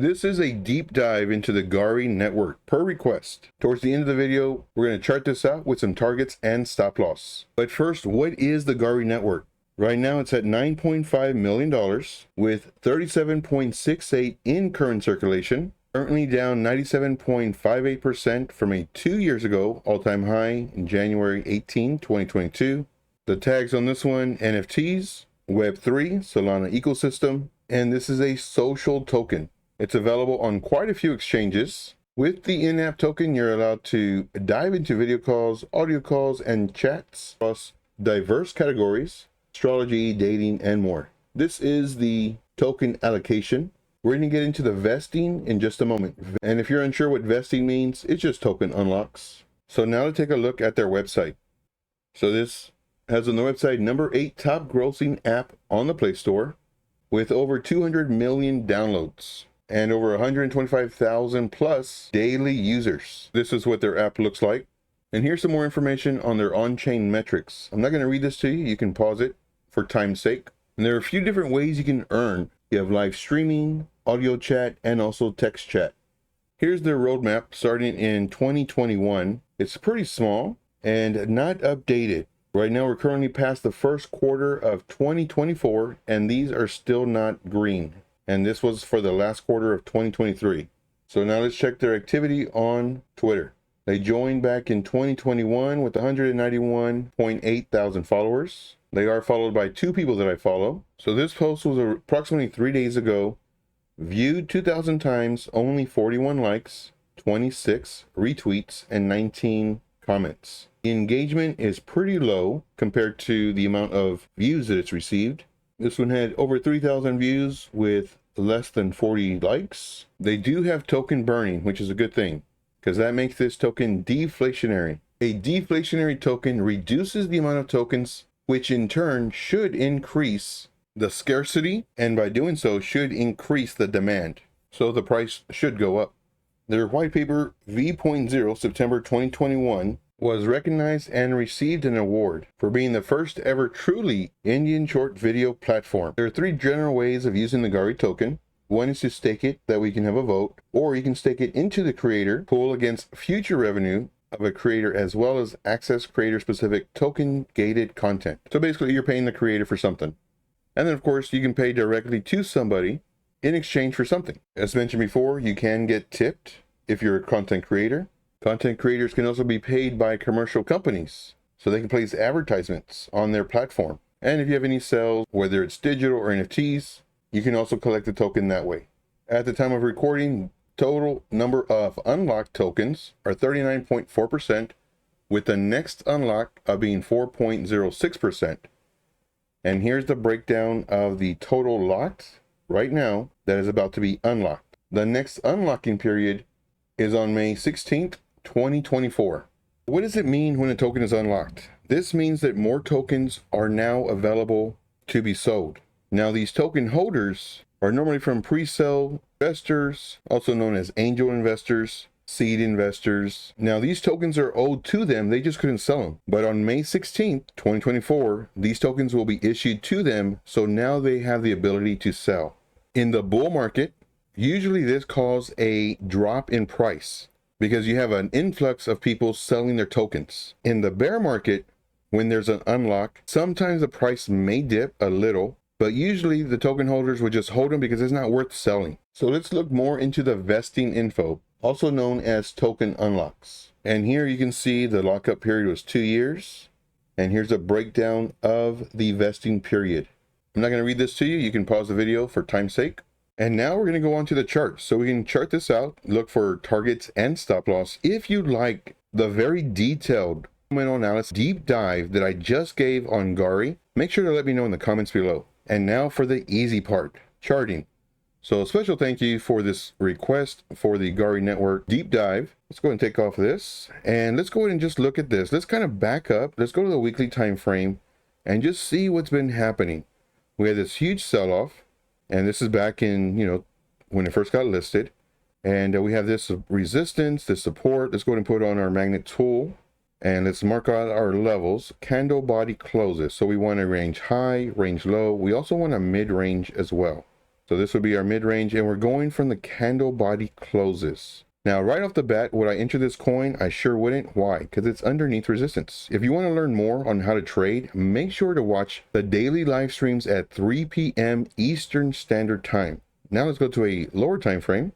This is a deep dive into the Gari.Network per request. Towards the end of the video, we're going to chart this out with some targets and stop loss. But first, what is the Gari.Network? Right now it's at $9.5 million with 37.68 in current circulation, currently down 97.58% from a 2 years ago all-time high in January 18, 2022. The tags on this one: NFTs, Web3, Solana ecosystem, and this is a social token. It's available on quite a few exchanges. With the in-app token, you're allowed to dive into video calls, audio calls, and chats across diverse categories: astrology, dating, and more. This is the token allocation. We're going to get into the vesting in just a moment. And if you're unsure what vesting means, it's just token unlocks. So now to take a look at their website. So this has on the website number 8 top grossing app on the Play Store with over 200 million downloads and over 125,000 plus daily users. This is what their app looks like. And here's some more information on their on-chain metrics. I'm not going to read this to you. You can pause it for time's sake. And there are a few different ways you can earn. You have live streaming, audio chat, and also text chat. Here's their roadmap starting in 2021. It's pretty small and not updated. Right now, we're currently past the first quarter of 2024, and these are still not green. And this was for the last quarter of 2023. So now let's check their activity on Twitter. They joined back in 2021 with 191.8 thousand followers. They are followed by 2 people that I follow. So this post was approximately 3 days ago. Viewed 2,000 times, only 41 likes, 26 retweets, and 19 comments. The engagement is pretty low compared to the amount of views that it's received. This one had over 3,000 views with less than 40 likes. They do have token burning, which is a good thing, because that makes this token deflationary. A deflationary token reduces the amount of tokens, which in turn should increase the scarcity, and by doing so should increase the demand. So the price should go up. Their white paper V.0 September 2021 was recognized and received an award for being the first ever truly Indian short video platform. There are 3 general ways of using the Gari token. One is to stake it, that we can have a vote, or you can stake it into the creator, pool against future revenue of a creator, as well as access creator specific token gated content. So basically you're paying the creator for something. And then of course you can pay directly to somebody in exchange for something. As mentioned before, you can get tipped if you're a content creator. Content creators can also be paid by commercial companies, so they can place advertisements on their platform. And if you have any sales, whether it's digital or NFTs, you can also collect the token that way. At the time of recording, total number of unlocked tokens are 39.4%, with the next unlock of being 4.06%. And here's the breakdown of the total locked right now that is about to be unlocked. The next unlocking period is on May 16th, 2024. What does it mean when a token is unlocked? This means that more tokens are now available to be sold. Now these token holders are normally from pre-sale investors, also known as angel investors, seed investors. Now these tokens are owed to them, they just couldn't sell them. But on May 16th, 2024, these tokens will be issued to them, so now they have the ability to sell. In the bull market, usually this causes a drop in price because you have an influx of people selling their tokens. In the bear market, when there's an unlock, sometimes the price may dip a little, but usually the token holders would just hold them because it's not worth selling. So let's look more into the vesting info, also known as token unlocks. And here you can see the lockup period was 2 years. And here's a breakdown of the vesting period. I'm not going to read this to you. You can pause the video for time's sake. And now we're going to go on to the chart. So we can chart this out, look for targets and stop loss. If you'd like the very detailed fundamental analysis deep dive that I just gave on Gari, make sure to let me know in the comments below. And now for the easy part, charting. So a special thank you for this request for the Gari.Network deep dive. Let's go ahead and take off this. And let's go ahead and just look at this. Let's kind of back up. Let's go to the weekly time frame and just see what's been happening. We had this huge sell-off. And this is back in, when it first got listed. And we have this resistance, this support. Let's go ahead and put on our magnet tool. And let's mark out our levels. Candle body closes. So we want a range high, range low. We also want a mid-range as well. So this would be our mid-range, and we're going from the candle body closes. Now, right off the bat, would I enter this coin? I sure wouldn't. Why? Because it's underneath resistance. If you want to learn more on how to trade, make sure to watch the daily live streams at 3 p.m. Eastern Standard Time. Now let's go to a lower time frame.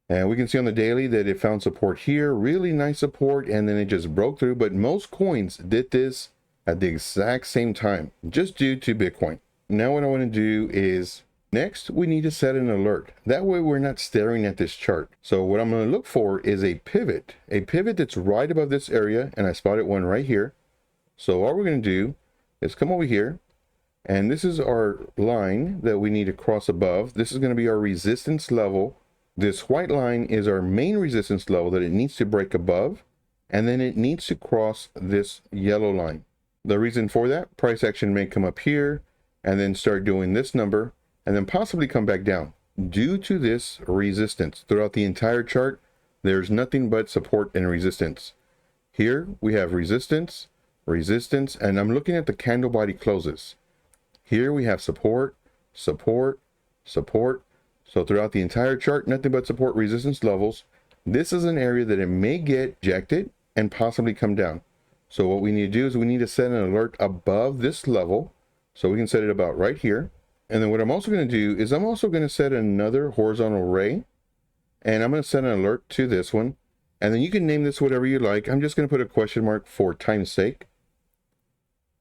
And we can see on the daily that it found support here, really nice support, and then it just broke through. But most coins did this at the exact same time, just due to Bitcoin. Now what I want to do is, next, we need to set an alert. That way we're not staring at this chart. So what I'm going to look for is a pivot that's right above this area, and I spotted one right here. So all we're going to do is come over here, and this is our line that we need to cross above. This is going to be our resistance level. This white line is our main resistance level that it needs to break above, and then it needs to cross this yellow line. The reason for that, price action may come up here and then start doing this number, and then possibly come back down. Due to this resistance throughout the entire chart, there's nothing but support and resistance. Here we have resistance, resistance, and I'm looking at the candle body closes. Here we have support, support, support. So throughout the entire chart, nothing but support resistance levels. This is an area that it may get rejected and possibly come down. So what we need to do is we need to set an alert above this level. So we can set it about right here. And then what I'm also going to do is I'm also going to set another horizontal ray, and I'm going to set an alert to this one. And then you can name this whatever you like. I'm just going to put a question mark for time's sake.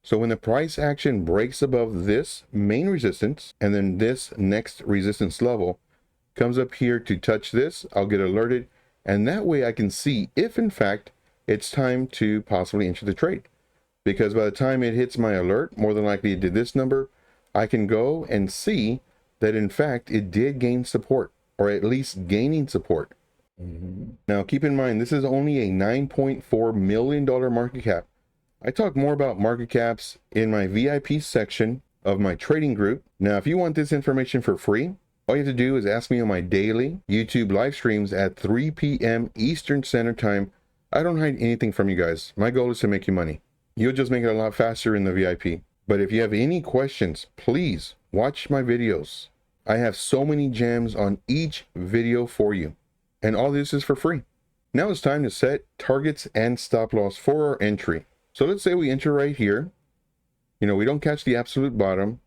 So when the price action breaks above this main resistance, and then this next resistance level comes up here to touch this, I'll get alerted. And that way I can see if in fact it's time to possibly enter the trade. Because by the time it hits my alert, more than likely it did this number, I can go and see that in fact it did gain support, or at least gaining support. Now keep in mind, this is only a $9.4 million market cap. I talk more about market caps in my VIP section of my trading group. Now, if you want this information for free, all you have to do is ask me on my daily YouTube live streams at 3 p.m. Eastern Standard Time. I don't hide anything from you guys. My goal is to make you money. You'll just make it a lot faster in the VIP. But if you have any questions, please watch my videos. I have so many gems on each video for you. And all this is for free. Now it's time to set targets and stop loss for our entry. So let's say we enter right here. You know, we don't catch the absolute bottom.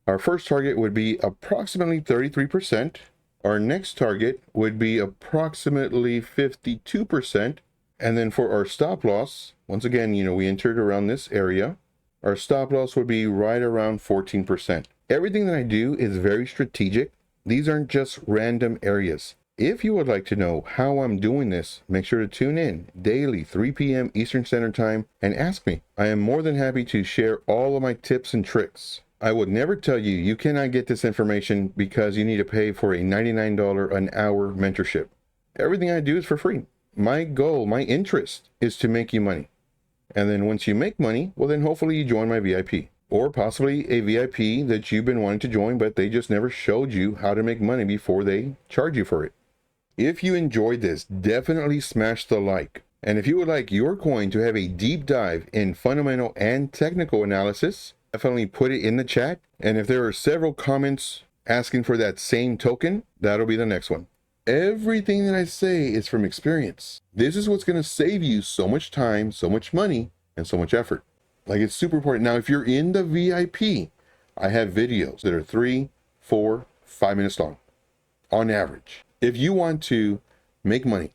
Our first target would be approximately 33%. Our next target would be approximately 52%. And then for our stop loss, once again, you know, we entered around this area. Our stop loss would be right around 14%. Everything that I do is very strategic. These aren't just random areas. If you would like to know how I'm doing this, make sure to tune in daily, 3 p.m. Eastern Standard Time, and ask me. I am more than happy to share all of my tips and tricks. I would never tell you you cannot get this information because you need to pay for a $99 an hour mentorship. Everything I do is for free. My goal, my interest is to make you money. And then once you make money, well then hopefully you join my VIP. Or possibly a VIP that you've been wanting to join, but they just never showed you how to make money before they charge you for it. If you enjoyed this, definitely smash the like. And if you would like your coin to have a deep dive in fundamental and technical analysis, definitely put it in the chat. And if there are several comments asking for that same token, that'll be the next one. Everything that I say is from experience. This is what's going to save you so much time, so much money, and so much effort. Like, it's super important. Now, if you're in the VIP, I have videos that are 3, 4, 5 minutes long on average. If you want to make money,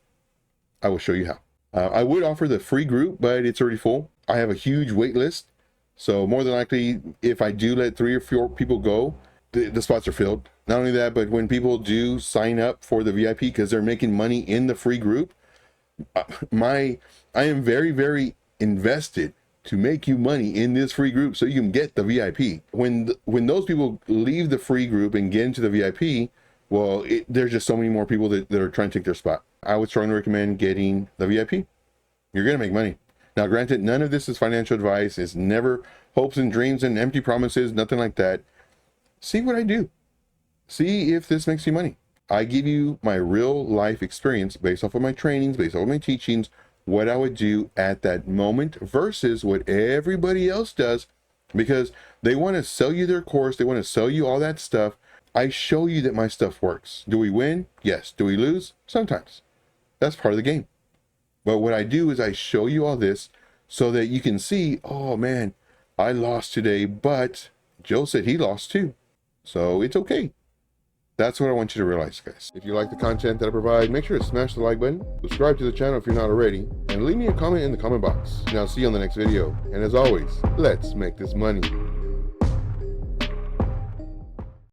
I will show you how. I would offer the free group, but it's already full. I have a huge wait list. So more than likely, if I do let 3 or 4 people go, the spots are filled. Not only that, but when people do sign up for the VIP because they're making money in the free group, I am very, very invested to make you money in this free group so you can get the VIP. When those people leave the free group and get into the VIP, well, there's just so many more people that are trying to take their spot. I would strongly recommend getting the VIP. You're going to make money. Now, granted, none of this is financial advice. It's never hopes and dreams and empty promises, nothing like that. See what I do. See if this makes you money. I give you my real life experience based off of my trainings, based off of my teachings, what I would do at that moment versus what everybody else does, because they want to sell you their course. They want to sell you all that stuff. I show you that my stuff works. Do we win? Yes. Do we lose? Sometimes. That's part of the game. But what I do is I show you all this so that you can see, oh man, I lost today, but Joe said he lost too. So it's okay. That's what I want you to realize, guys. If you like the content that I provide, make sure to smash the like button, subscribe to the channel if you're not already, and leave me a comment in the comment box. And I'll see you on the next video. And as always, let's make this money.